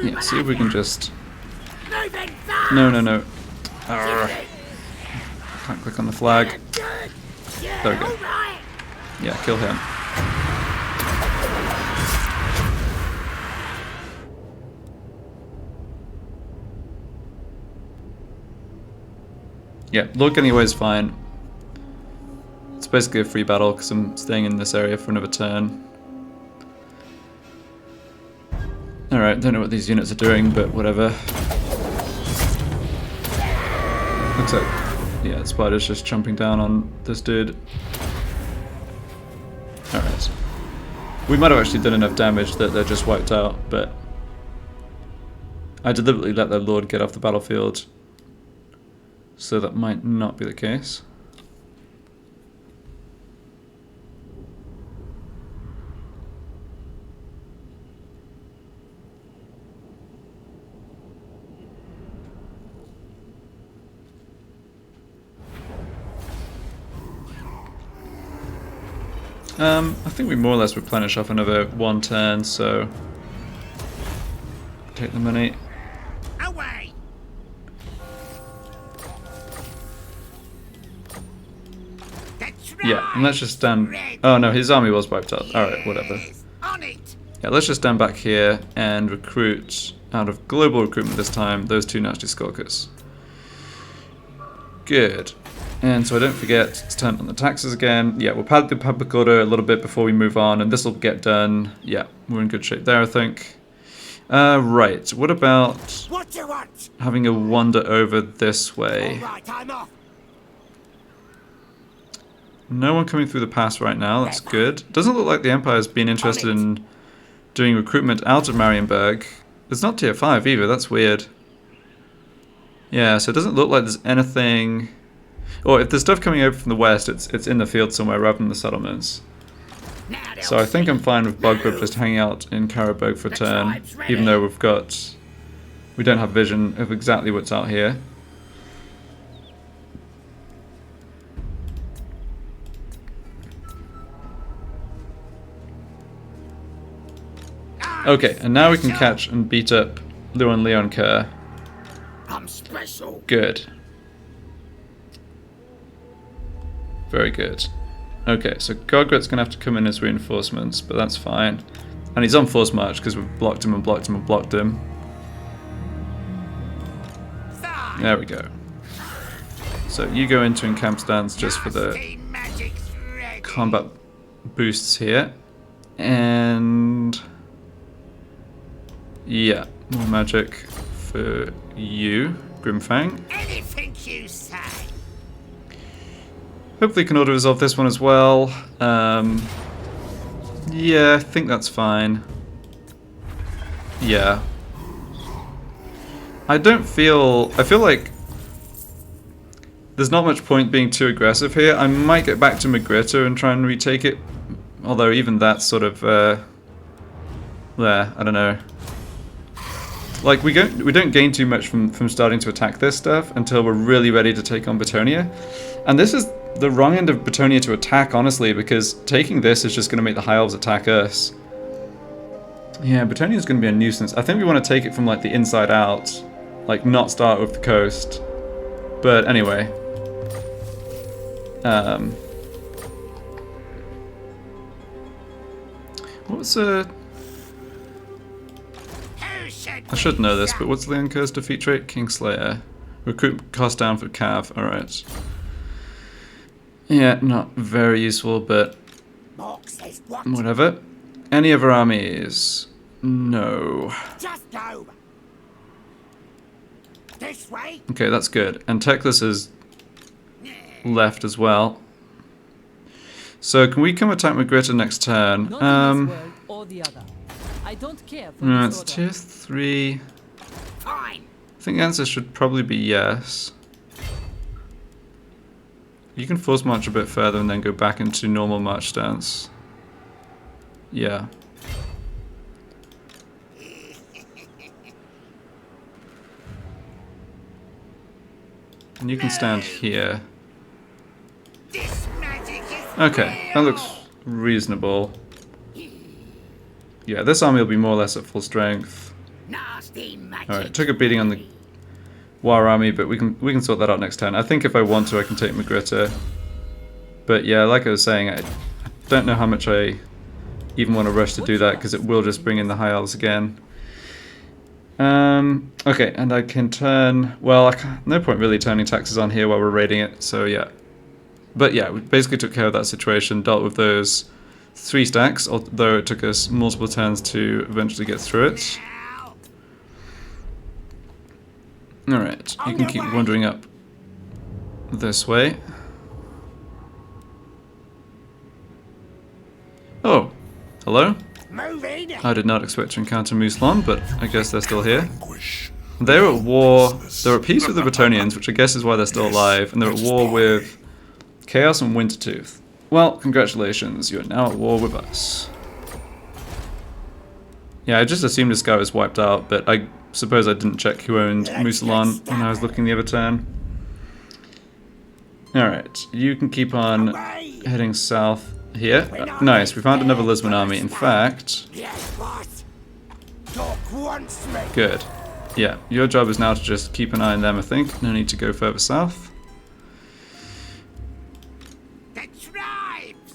Yeah, see if we can just... No. Arrgh. Can't click on the flag. There we go. Yeah, kill him. Yeah, Lord anyway is fine. It's basically a free battle because I'm staying in this area for another turn. Alright, don't know what these units are doing, but whatever. Looks like, yeah, the spider's just jumping down on this dude. Alright. We might have actually done enough damage that they're just wiped out, but I deliberately let their lord get off the battlefield, so that might not be the case. I think we more or less replenish off another one turn, so take the money. Away. Yeah, and let's just stand... Oh no, his army was wiped out. Alright, whatever. Yeah, let's just stand back here and recruit, out of global recruitment this time, those two nasty Skulkers. Good. And so I don't forget to turn on the taxes again. Yeah, we'll pad the public order a little bit before we move on, and this will get done. Yeah, we're in good shape there, I think. Right, what about having a wander over this way? No one coming through the pass right now, that's good. Doesn't look like the Empire's been interested in doing recruitment out of Marienburg. It's not tier 5 either, that's weird. Yeah, so it doesn't look like there's anything... Or if there's stuff coming over from the west, it's in the field somewhere rather than the settlements. So I think I'm fine with Boggrub just hanging out in Karabog for a turn, even though we don't have vision of exactly what's out here. Okay, and now we can catch and beat up Luan Leonker. I'm special. Good. Very good. Okay, so Gogret's going to have to come in as reinforcements, but that's fine. And he's on force march because we've blocked him and blocked him and blocked him. There we go. So you go into encamp stance just for the combat boosts here. And Yeah, more magic for you, Grimfang. Anything you say. Hopefully can auto resolve this one as well. Yeah, I think that's fine. Yeah. I feel like there's not much point being too aggressive here. I might get back to Magritta and try and retake it. Although even that's sort of there, I don't know. Like we don't gain too much from starting to attack this stuff until we're really ready to take on Betonia. And this is the wrong end of Betonia to attack, honestly, because taking this is just going to make the High Elves attack us. Yeah, Betonia is going to be a nuisance. I think we want to take it from like the inside out, like not start with the coast. But anyway, what's I should know this, but what's the Uncurse defeat rate? Kingslayer. Recruit cost down for Cav. Alright. Yeah, not very useful, but whatever. Any other armies? No. Just go. This way. Okay, that's good. And Teclis is left as well. So can we come attack Magritta next turn? Not in this world or the other. I don't care for It's tier 3. Fine. I think the answer should probably be yes. You can force march a bit further and then go back into normal march stance. Yeah. And you can stand here. This magic is Okay, that looks reasonable. Yeah, this army will be more or less at full strength. nasty magic. Alright, took a beating on the War army, but we can sort that out next turn. I think if I want to, I can take Magritta. But yeah, like I was saying, I don't know how much I even want to rush to do that, because it will just bring in the High Elves again. Okay, and I can turn... Well, no point really turning taxes on here while we're raiding it, so yeah. But yeah, we basically took care of that situation, dealt with those 3 stacks, although it took us multiple turns to eventually get through it. Alright, you can keep wandering up this way. Oh, hello? Moving. I did not expect to encounter Muslon, but I guess they're still here. They're at war, they're at peace with the Bretonians, which I guess is why they're still alive, and they're at war with Chaos and Wintertooth. Well, congratulations, you are now at war with us. Yeah, I just assumed this guy was wiped out, but I suppose I didn't check who owned Musalon when I was looking the other turn. Alright, you can keep on heading south here. Nice, we found another Lisbon army. In fact... Good. Yeah, your job is now to just keep an eye on them, I think. No need to go further south.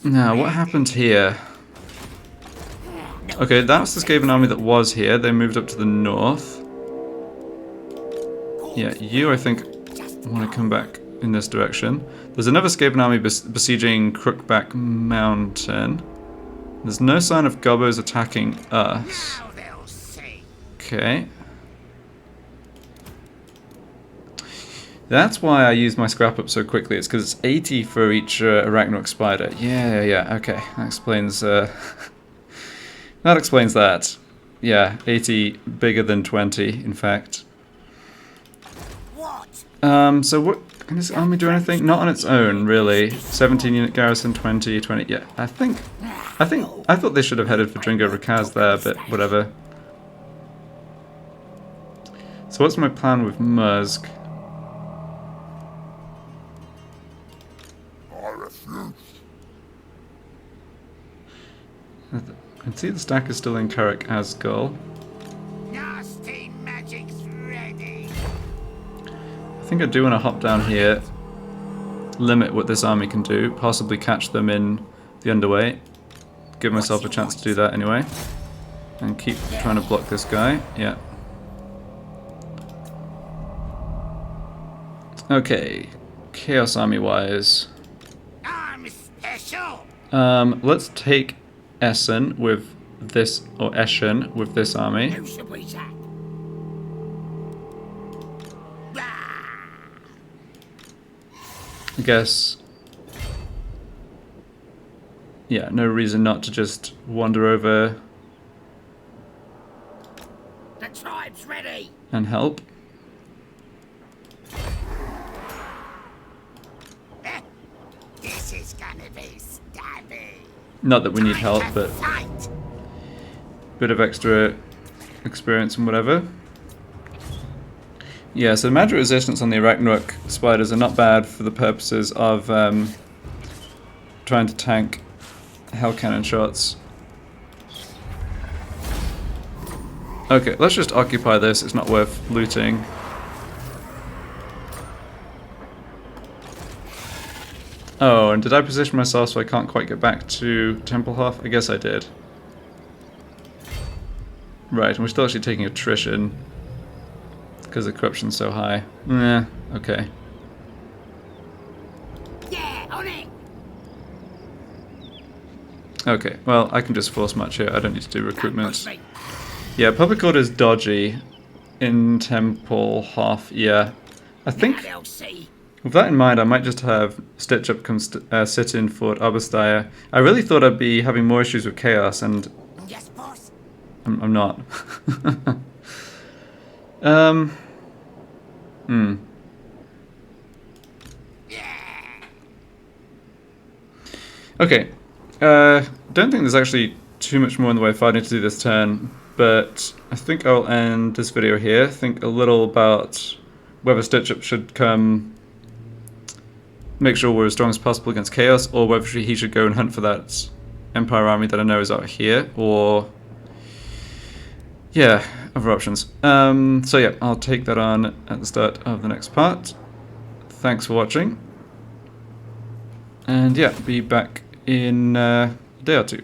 Now, what happened here? Okay, that's the Skaven army that was here. They moved up to the north. Yeah, you, I think, want to come back in this direction. There's another Skaven army besieging Crookback Mountain. There's no sign of Gobbos attacking us. Okay. That's why I used my scrap up so quickly. It's because it's 80 for each Arachnarok Spider. Yeah, okay. That explains... that explains that. Yeah, 80 bigger than 20, in fact. So what... Can this army do anything? Not on its own, really. 17 unit garrison, 20, yeah. I thought they should have headed for Dringo Rakaz there, but whatever. So what's my plan with Musk? I can see the stack is still in Karak Azgul. Nasty magic's ready. I think I do want to hop down here, limit what this army can do, possibly catch them in the underway. Give myself a chance to do that anyway. And keep trying to block this guy. Yeah. Okay. Chaos army wise. I'm special. Let's take Essen with this, or Eschen with this army. Who should we attack? I guess, yeah, no reason not to just wander over The tribe's ready. and help. This is gonna be stabby. Not that we need help, Time to but fight. bit of extra experience and whatever. Yeah, so magic resistance on the Arachnarok Spiders are not bad for the purposes of trying to tank Hell Cannon shots. Okay, let's just occupy this, it's not worth looting. Oh, and did I position myself so I can't quite get back to Templehof? I guess I did. Right, and we're still actually taking attrition because the corruption's so high. Okay. Yeah, on it. Okay, well, I can just force march here. I don't need to do recruitment. Push me. Yeah, public order is dodgy in Templehof. Yeah, I think Now they'll see. with that in mind, I might just have Stitch Up come sit in Fort Obersteyr. I really thought I'd be having more issues with chaos, and Yes, boss. I'm not. Okay. Don't think there's actually too much more in the way of fighting to do this turn, but I think I'll end this video here. Think a little about whether Stitch Up should come make sure we're as strong as possible against chaos, or whether he should go and hunt for that Empire army that I know is out here, or yeah, other options. So yeah, I'll take that on at the start of the next part. Thanks for watching, and yeah, be back in a day or two.